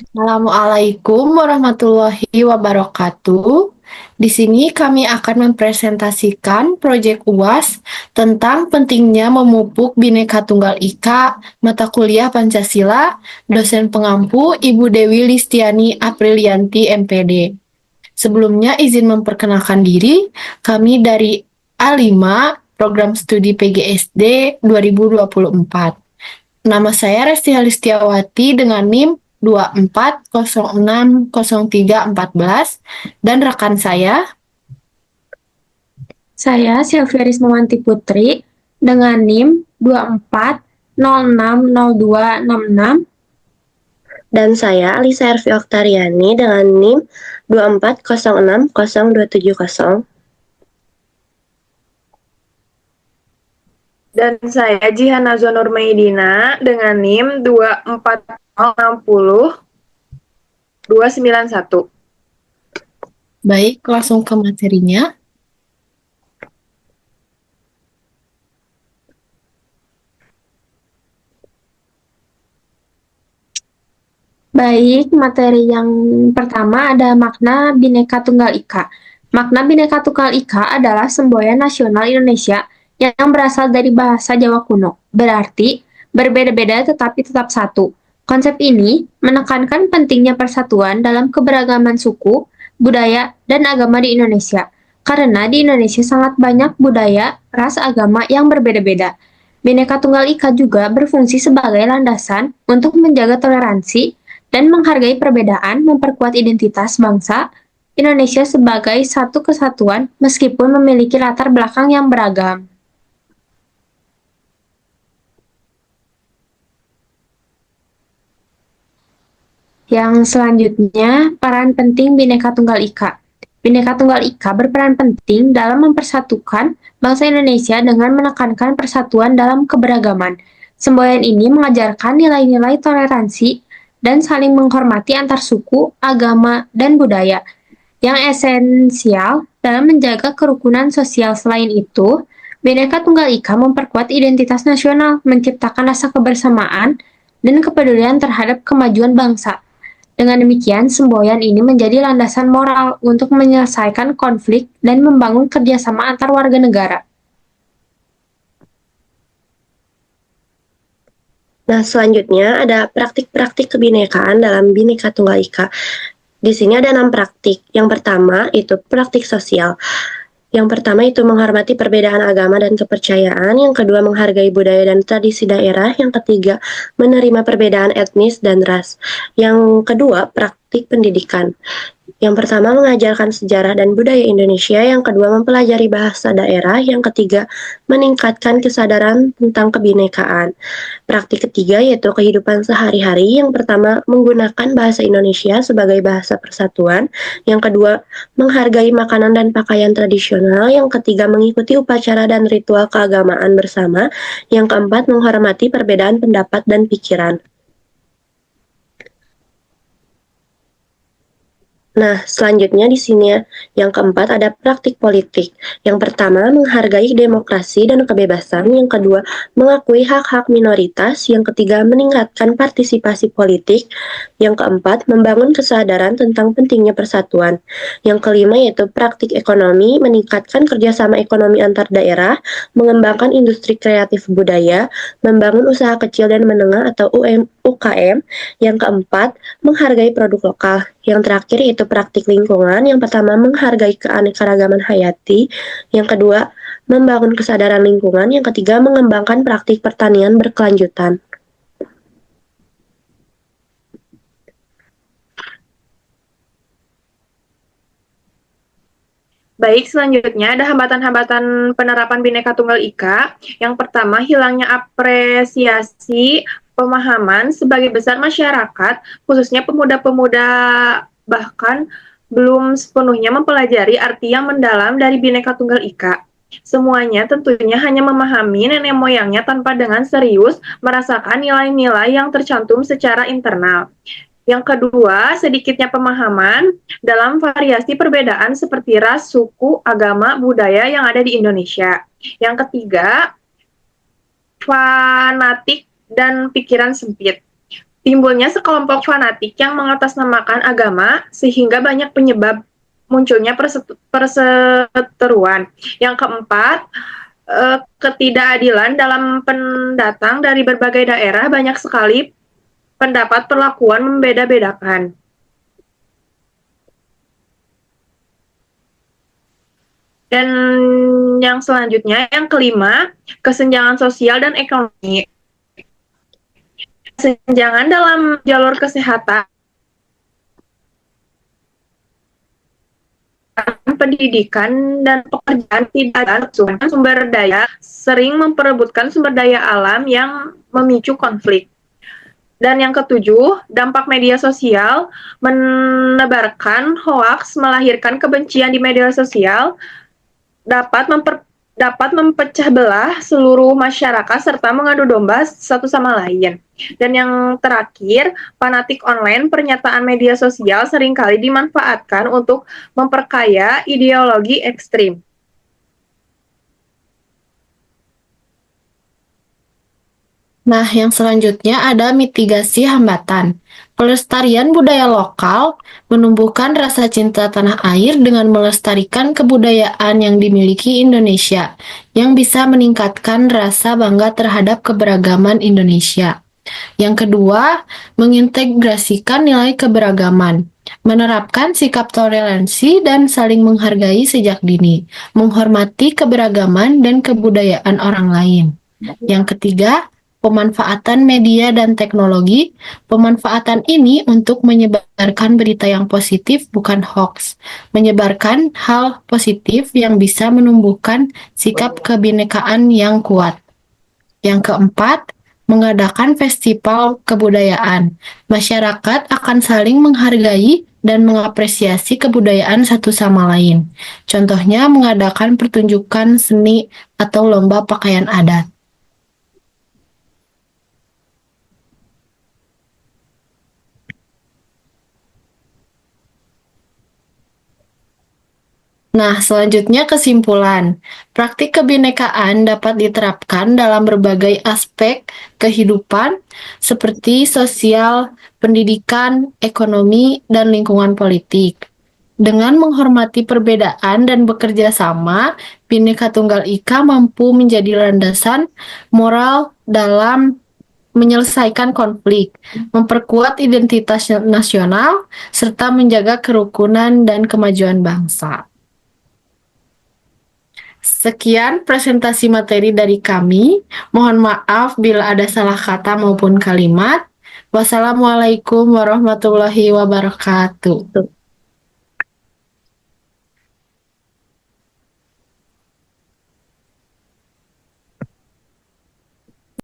Assalamualaikum warahmatullahi wabarakatuh. Di sini kami akan mempresentasikan proyek UAS tentang pentingnya memupuk Bhinneka Tunggal Ika, mata kuliah Pancasila, dosen pengampu Ibu Dewi Listiani Aprilianti MPD. Sebelumnya izin memperkenalkan diri, kami dari A5 Program Studi PGSD 2024. Nama saya Resti Halistiawati dengan NIM 24060314 dan rekan saya. Saya Sylvia Rismawanti Putri dengan NIM 24060266. Dan saya Alisa Ervi Oktariani dengan NIM 24060270. Dan saya Jihan Nazwa Nurmaidina dengan NIM 24060-291. Baik, langsung ke materinya. Baik, materi yang pertama ada makna Bhinneka Tunggal Ika. Makna Bhinneka Tunggal Ika adalah semboyan nasional Indonesia yang berasal dari bahasa Jawa kuno, berarti berbeda-beda tetapi tetap satu. Konsep ini menekankan pentingnya persatuan dalam keberagaman suku, budaya, dan agama di Indonesia. Karena di Indonesia sangat banyak budaya, ras, agama yang berbeda-beda. Bhinneka Tunggal Ika juga berfungsi sebagai landasan untuk menjaga toleransi dan menghargai perbedaan memperkuat identitas bangsa Indonesia sebagai satu kesatuan meskipun memiliki latar belakang yang beragam. Yang selanjutnya, peran penting Bhinneka Tunggal Ika. Bhinneka Tunggal Ika berperan penting dalam mempersatukan bangsa Indonesia dengan menekankan persatuan dalam keberagaman. Semboyan ini mengajarkan nilai-nilai toleransi dan saling menghormati antar suku, agama, dan budaya yang esensial dalam menjaga kerukunan sosial. Selain itu, Bhinneka Tunggal Ika memperkuat identitas nasional, menciptakan rasa kebersamaan dan kepedulian terhadap kemajuan bangsa. Dengan demikian, semboyan ini menjadi landasan moral untuk menyelesaikan konflik dan membangun kerjasama antar warga negara. Nah, selanjutnya ada praktik-praktik kebinekaan dalam Bhinneka Tunggal Ika. Di sini ada 6 praktik. Yang pertama itu praktik sosial. Yang pertama itu menghormati perbedaan agama dan kepercayaan. Yang kedua menghargai budaya dan tradisi daerah. Yang ketiga menerima perbedaan etnis dan ras. Yang kedua praktik pendidikan. Yang pertama mengajarkan sejarah dan budaya Indonesia, yang kedua mempelajari bahasa daerah, yang ketiga meningkatkan kesadaran tentang kebinekaan. Praktik ketiga yaitu kehidupan sehari-hari, yang pertama menggunakan bahasa Indonesia sebagai bahasa persatuan, yang kedua menghargai makanan dan pakaian tradisional, yang ketiga mengikuti upacara dan ritual keagamaan bersama, yang keempat menghormati perbedaan pendapat dan pikiran. Nah, selanjutnya di sini yang keempat ada praktik politik. Yang pertama, menghargai demokrasi dan kebebasan. Yang kedua, mengakui hak-hak minoritas. Yang ketiga, meningkatkan partisipasi politik. Yang keempat, membangun kesadaran tentang pentingnya persatuan. Yang kelima yaitu praktik ekonomi, meningkatkan kerjasama ekonomi antar daerah, mengembangkan industri kreatif budaya, membangun usaha kecil dan menengah atau UKM. Yang keempat, menghargai produk lokal. Yang terakhir yaitu praktik lingkungan. Yang pertama, menghargai keanekaragaman hayati. Yang kedua, membangun kesadaran lingkungan. Yang ketiga, mengembangkan praktik pertanian berkelanjutan. Baik, selanjutnya ada hambatan-hambatan penerapan Bhinneka Tunggal Ika. Yang pertama, hilangnya apresiasi pemahaman sebagai besar masyarakat, khususnya pemuda-pemuda bahkan belum sepenuhnya mempelajari arti yang mendalam dari Bhinneka Tunggal Ika. Semuanya tentunya hanya memahami nenek moyangnya tanpa dengan serius merasakan nilai-nilai yang tercantum secara internal. Yang kedua, sedikitnya pemahaman dalam variasi perbedaan seperti ras, suku, agama, budaya yang ada di Indonesia. Yang ketiga, fanatik dan pikiran sempit. Timbulnya sekelompok fanatik yang mengatasnamakan agama sehingga banyak penyebab munculnya perseteruan. Yang keempat, ketidakadilan dalam pendatang dari berbagai daerah, banyak sekali pendapat perlakuan membeda-bedakan. Dan yang selanjutnya, yang kelima, kesenjangan sosial dan ekonomi. Kesenjangan dalam jalur kesehatan, pendidikan, dan pekerjaan tidak ada sumber daya, sering memperebutkan sumber daya alam yang memicu konflik. Dan yang ketujuh, dampak media sosial menebarkan hoaks, melahirkan kebencian di media sosial, dapat mempecah belah seluruh masyarakat serta mengadu domba satu sama lain. Dan yang terakhir, fanatik online, pernyataan media sosial seringkali dimanfaatkan untuk memperkaya ideologi ekstrim. Nah, yang selanjutnya ada mitigasi hambatan. Pelestarian budaya lokal menumbuhkan rasa cinta tanah air dengan melestarikan kebudayaan yang dimiliki Indonesia, yang bisa meningkatkan rasa bangga terhadap keberagaman Indonesia. Yang kedua, mengintegrasikan nilai keberagaman, menerapkan sikap toleransi dan saling menghargai sejak dini, menghormati keberagaman dan kebudayaan orang lain. Yang ketiga, pemanfaatan media dan teknologi. Pemanfaatan ini untuk menyebarkan berita yang positif, bukan hoax. Menyebarkan hal positif yang bisa menumbuhkan sikap kebinekaan yang kuat. Yang keempat, mengadakan festival kebudayaan. Masyarakat akan saling menghargai dan mengapresiasi kebudayaan satu sama lain. Contohnya mengadakan pertunjukan seni atau lomba pakaian adat. Nah, selanjutnya kesimpulan. Praktik kebinekaan dapat diterapkan dalam berbagai aspek kehidupan seperti sosial, pendidikan, ekonomi, dan lingkungan politik. Dengan menghormati perbedaan dan bekerja sama, Bhinneka Tunggal Ika mampu menjadi landasan moral dalam menyelesaikan konflik, memperkuat identitas nasional, serta menjaga kerukunan dan kemajuan bangsa. Sekian presentasi materi dari kami. Mohon maaf bila ada salah kata maupun kalimat. Wassalamualaikum warahmatullahi wabarakatuh.